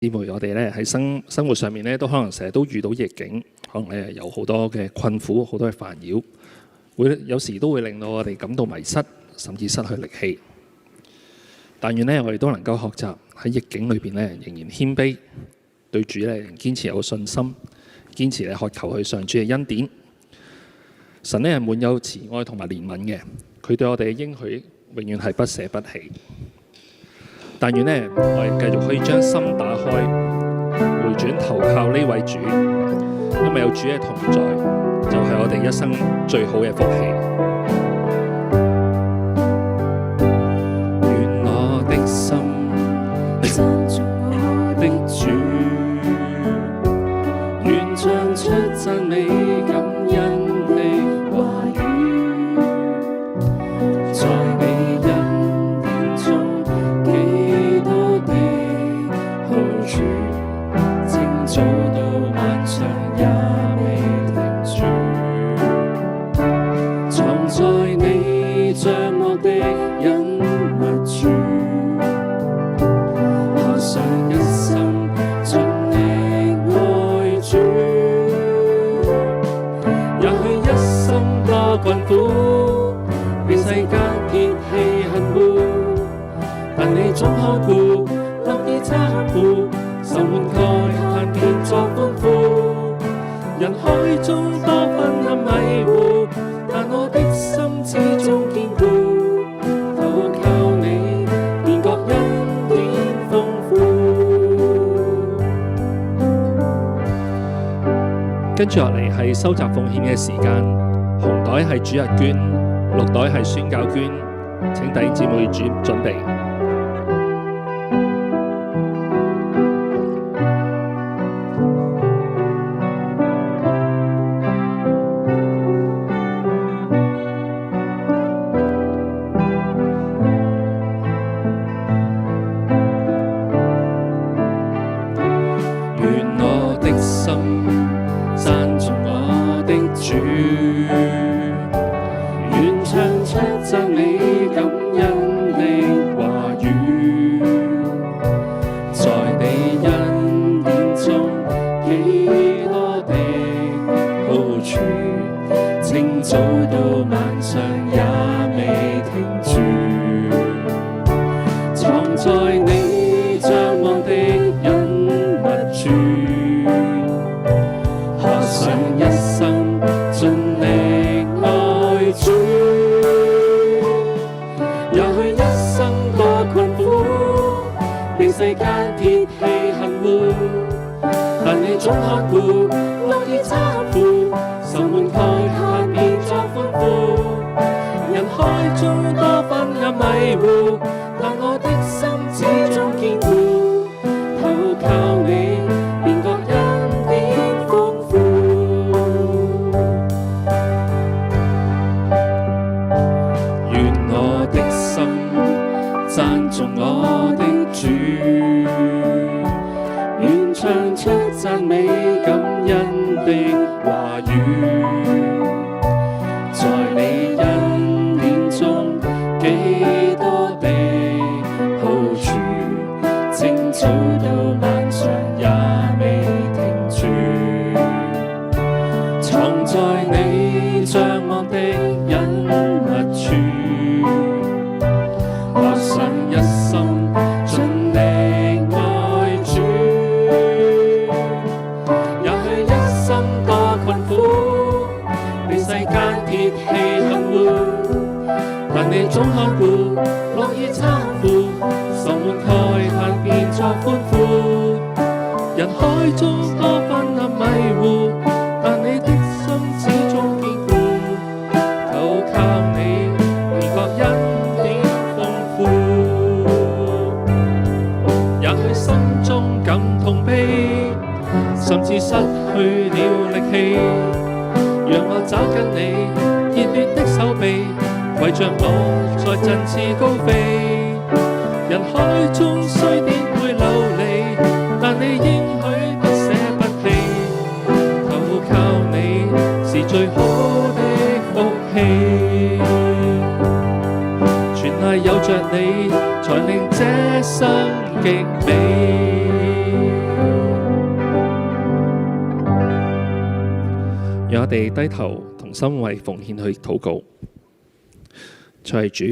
姊妹，我哋咧喺生活上面咧，都可能成日都遇到逆境，可能咧有好多嘅困苦，好多嘅煩擾，有時都會令到我哋感到迷失，甚至失去力氣。但願咧，我哋都能夠學習喺逆境裏邊咧，仍然謙卑，對主咧堅持有信心，堅持咧渴求去上主嘅恩典。神咧係滿有慈愛同埋憐憫嘅，佢對我哋嘅應許永遠係不捨不棄。但願呢，我哋繼續可以將心打開，回轉投靠呢位主，因為有主嘅同在，就係我哋一生最好嘅福氣。願我的心讚頌我的主，願唱出讚美感恩的話語，在你恩典中幾多的好處，清早到晚上也未停住，藏在你帳幕的隱密處，渴想一心盡力愛主，也許一生多困苦，被世間撇棄恨惡，但你總看顧，樂意參顧，愁悶慨嘆變作歡呼。人海中多昏暗迷糊，但我的心始終堅固，投靠你，便覺恩典豐富。跟住落嚟係收集奉獻嘅時間，紅袋係主日捐，綠袋係宣教捐，請弟兄姊妹準備。有着你，才令這生極美。讓我哋低頭同心為奉獻去禱告。主，